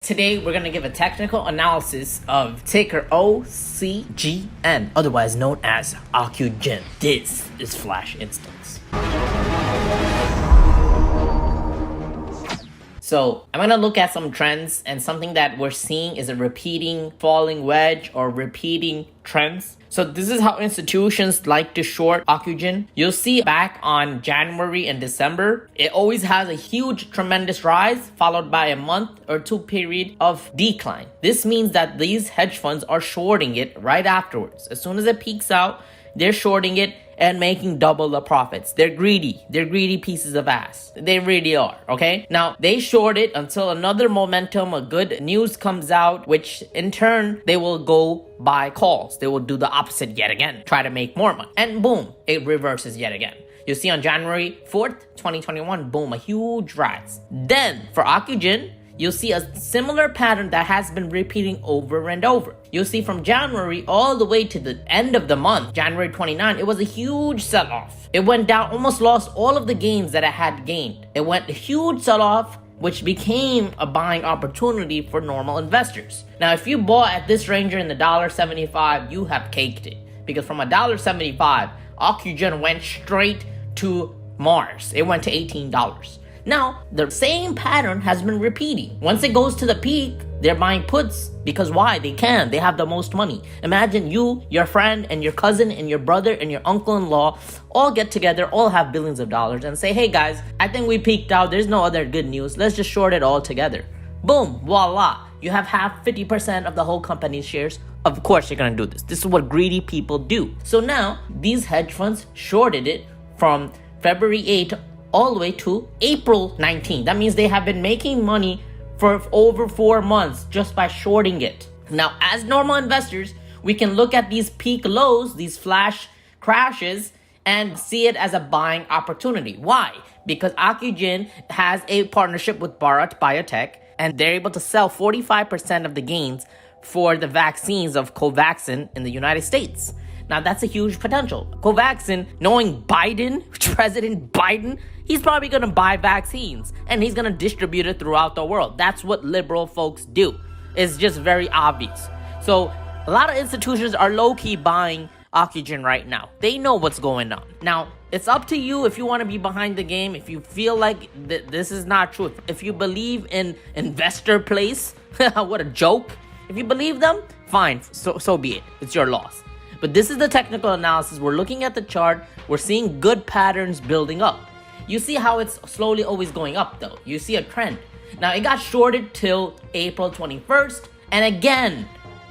Today, we're going to give a technical analysis of ticker OCGN, otherwise known as OCGN. This is Flash Instance. So I'm going to look at some trends, and something that we're seeing is a repeating falling wedge or repeating trends. So this is how institutions like to short OCGN. You'll see back on January and December, it always has a huge, tremendous rise followed by a month or two period of decline. This means that these hedge funds are shorting it right afterwards. As soon as it peaks out, they're shorting it and making double the profits. They're greedy. They're greedy pieces of ass. They really are, okay? Now, they short it until another momentum, a good news comes out, which in turn, they will go buy calls. They will do the opposite yet again, try to make more money. And boom, it reverses yet again. You see on January 4th, 2021, boom, a huge rise. Then, for OCGN, you'll see a similar pattern that has been repeating over and over. You'll see from January all the way to the end of the month, January 29, it was a huge sell-off. It went down, almost lost all of the gains that it had gained. It went a huge sell-off, which became a buying opportunity for normal investors. Now, if you bought at this range in the $1.75, you have caked it. Because from $1.75, OCGN went straight to Mars. It went to $18. Now, the same pattern has been repeating. Once it goes to the peak, they're buying puts because why? They can. They have the most money. Imagine you, your friend, and your cousin, and your brother, and your uncle-in-law all get together, all have billions of dollars, and say, hey guys, I think we peaked out. There's no other good news. Let's just short it all together. Boom, voila. You have 50% of the whole company's shares. Of course, you're going to do this. This is what greedy people do. So now, these hedge funds shorted it from February 8th all the way to April 19th. That means they have been making money for over 4 months just by shorting it. Now, as normal investors, we can look at these peak lows, these flash crashes, and see it as a buying opportunity. Why? Because OCGN has a partnership with Bharat Biotech, and they're able to sell 45% of the gains for the vaccines of Covaxin in the United States. Now, that's a huge potential. Covaxin, knowing Biden, President Biden, he's probably going to buy vaccines and he's going to distribute it throughout the world. That's what liberal folks do. It's just very obvious. So, a lot of institutions are low-key buying OCGN right now. They know what's going on. Now, it's up to you if you want to be behind the game, if you feel like this is not true. If you believe in investor place, what a joke. If you believe them, fine, so be it. It's your loss. But this is the technical analysis. We're looking at the chart. We're seeing good patterns building up. You see how it's slowly always going up though. You see a trend. Now it got shorted till April 21st. And again,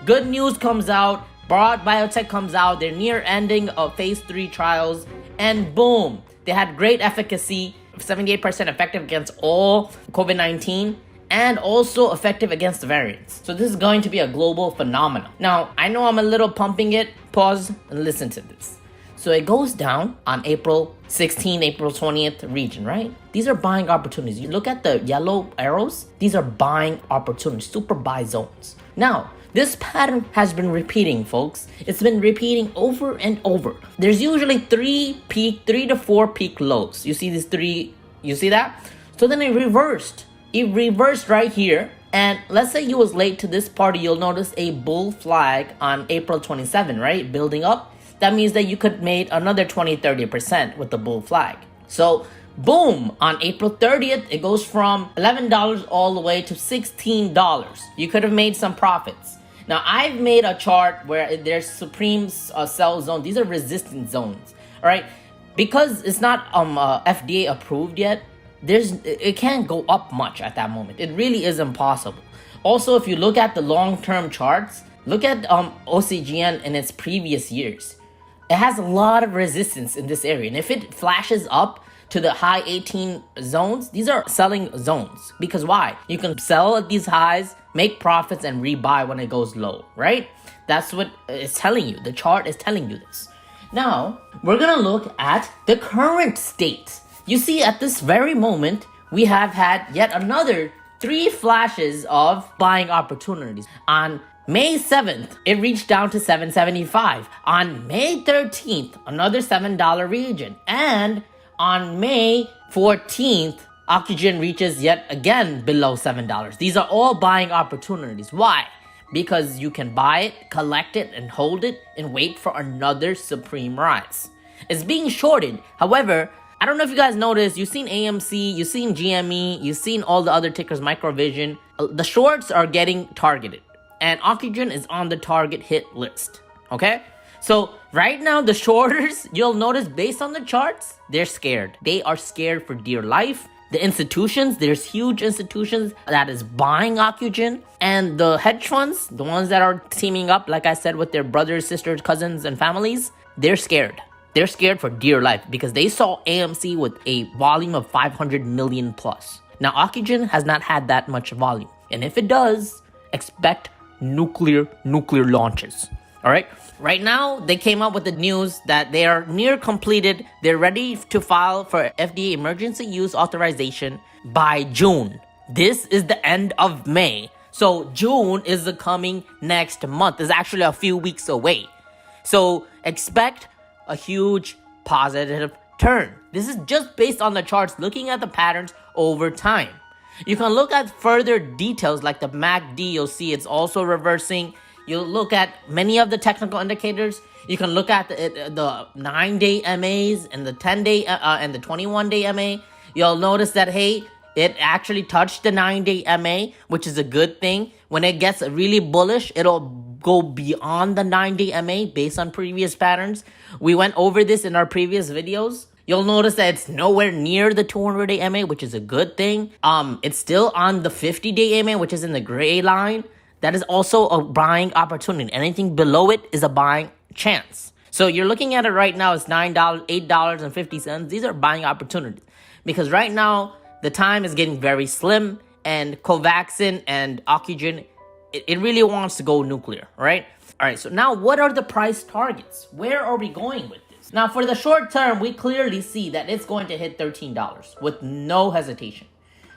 good news comes out. Bharat Biotech comes out. They're near ending of phase 3 trials. And boom, they had great efficacy, 78% effective against all COVID-19. And also effective against the variants. So this is going to be a global phenomenon. Now, I know I'm a little pumping it. Pause and listen to this. So it goes down on April 16th, April 20th region, right? These are buying opportunities. You look at the yellow arrows. These are buying opportunities, super buy zones. Now, this pattern has been repeating, folks. It's been repeating over and over. There's usually 3 to 4 peak lows. You see these 3, you see that? So then it reversed. It reversed right here, and let's say you was late to this party, you'll notice a bull flag on April 27, right? Building up. That means that you could make another 20-30% with the bull flag. So, boom, on April 30th, it goes from $11 all the way to $16. You could have made some profits. Now, I've made a chart where there's supreme sell zone. These are resistance zones, all right? Because it's not FDA approved yet, it can't go up much at that moment. It really is impossible. Also, if you look at the long-term charts, look at OCGN in its previous years. It has a lot of resistance in this area. And if it flashes up to the high 18 zones, these are selling zones. Because why? You can sell at these highs, make profits, and rebuy when it goes low, right? That's what it's telling you. The chart is telling you this. Now, we're going to look at the current state. You see, at this very moment, we have had yet another 3 flashes of buying opportunities. On May 7th, it reached down to $7.75. On May 13th, another $7 region. And on May 14th, Oxygen reaches yet again below $7. These are all buying opportunities. Why? Because you can buy it, collect it, and hold it, and wait for another supreme rise. It's being shorted. However, I don't know if you guys noticed, you've seen AMC, you've seen GME, you've seen all the other tickers, Microvision. The shorts are getting targeted, and Oxygen is on the target hit list, okay? So right now, the shorters, you'll notice based on the charts, they're scared. They are scared for dear life. The institutions, there's huge institutions that is buying Oxygen, and the hedge funds, the ones that are teaming up, like I said, with their brothers, sisters, cousins, and families, they're scared. They're scared for dear life because they saw AMC with a volume of 500 million plus. Now, Oxygen has not had that much volume, and if it does, expect nuclear launches. All right. Right now, they came up with the news that they are near completed. They're ready to file for FDA emergency use authorization by June. This is the end of May. So June is the coming next month. It's actually a few weeks away. So expect a huge positive turn. This is just based on the charts, looking at the patterns over time. You can look at further details like the MACD. You'll see it's also reversing. You look at many of the technical indicators. You can look at the 9-day MAs and the 10-day and the 21-day MA. You'll notice that, hey, it actually touched the 9-day MA, which is a good thing. When it gets really bullish, it'll go beyond the 9-day MA based on previous patterns. We went over this in our previous videos. You'll notice that it's nowhere near the 200-day MA, which is a good thing. It's still on the 50-day MA, which is in the gray line. That is also a buying opportunity. Anything below it is a buying chance. So you're looking at it right now, it's $9, $8.50. These are buying opportunities because right now the time is getting very slim, and Covaxin and Oxygen, it really wants to go nuclear, right? All right, so now what are the price targets? Where are we going with this? Now, for the short term, we clearly see that it's going to hit $13 with no hesitation.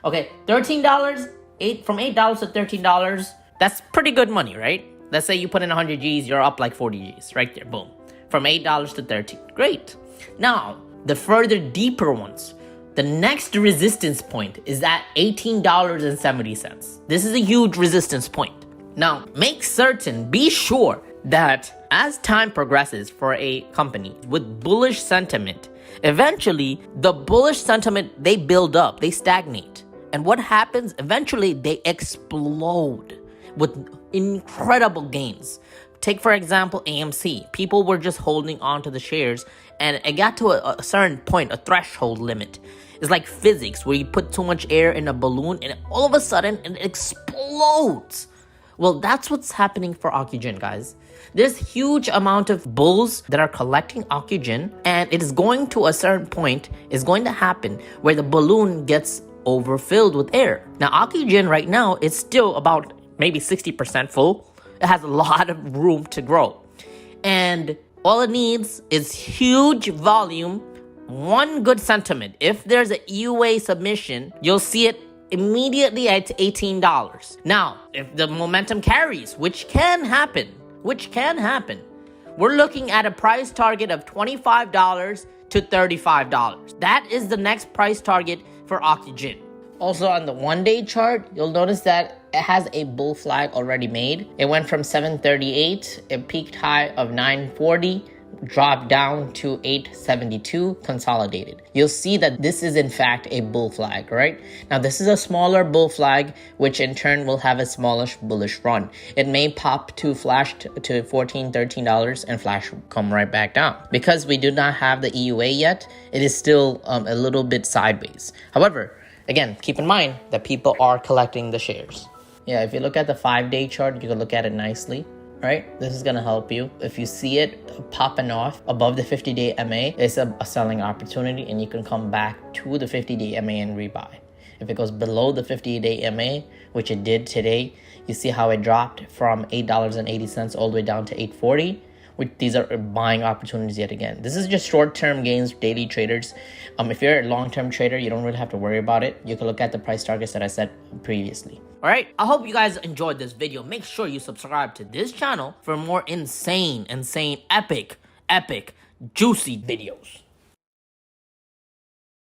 Okay, $13, from $8 to $13, that's pretty good money, right? Let's say you put in 100 G's, you're up like 40 G's right there, boom. From $8 to $13, great. Now, the further deeper ones, the next resistance point is at $18.70. This is a huge resistance point. Now, make certain, be sure that as time progresses for a company with bullish sentiment, eventually the bullish sentiment, they build up, they stagnate. And what happens? Eventually, they explode with incredible gains. Take, for example, AMC. People were just holding on to the shares, and it got to a certain point, a threshold limit. It's like physics, where you put too much air in a balloon, and all of a sudden, it explodes. Well, that's what's happening for Oxygen, guys. There's huge amount of bulls that are collecting Oxygen, and it is going to a certain point, is going to happen where the balloon gets overfilled with air. Now, Oxygen right now is still about maybe 60% full. It has a lot of room to grow. And all it needs is huge volume, one good sentiment. If there's a EUA submission, you'll see it immediately at $18. Now, if the momentum carries, which can happen, we're looking at a price target of $25 to $35. That is the next price target for Oxygen. Also, on the 1-day chart, you'll notice that it has a bull flag already made. It went from 738, a peaked high of 940, dropped down to 872, consolidated. You'll see that this is in fact a bull flag, right? Now, this is a smaller bull flag, which in turn will have a smallish bullish run. It may pop to flash to $14, $13 and flash come right back down. Because we do not have the EUA yet, it is still a little bit sideways. However, again, keep in mind that people are collecting the shares. Yeah, if you look at the 5-day chart, you can look at it nicely, right? This is going to help you. If you see it popping off above the 50-day MA, it's a selling opportunity, and you can come back to the 50-day MA and rebuy. If it goes below the 50-day MA, which it did today, you see how it dropped from $8.80 all the way down to $8.40. These are buying opportunities yet again. This is just short-term gains, daily traders. If you're a long-term trader, you don't really have to worry about it. You can look at the price targets that I said previously. All right, I hope you guys enjoyed this video. Make sure you subscribe to this channel for more insane, epic, juicy videos.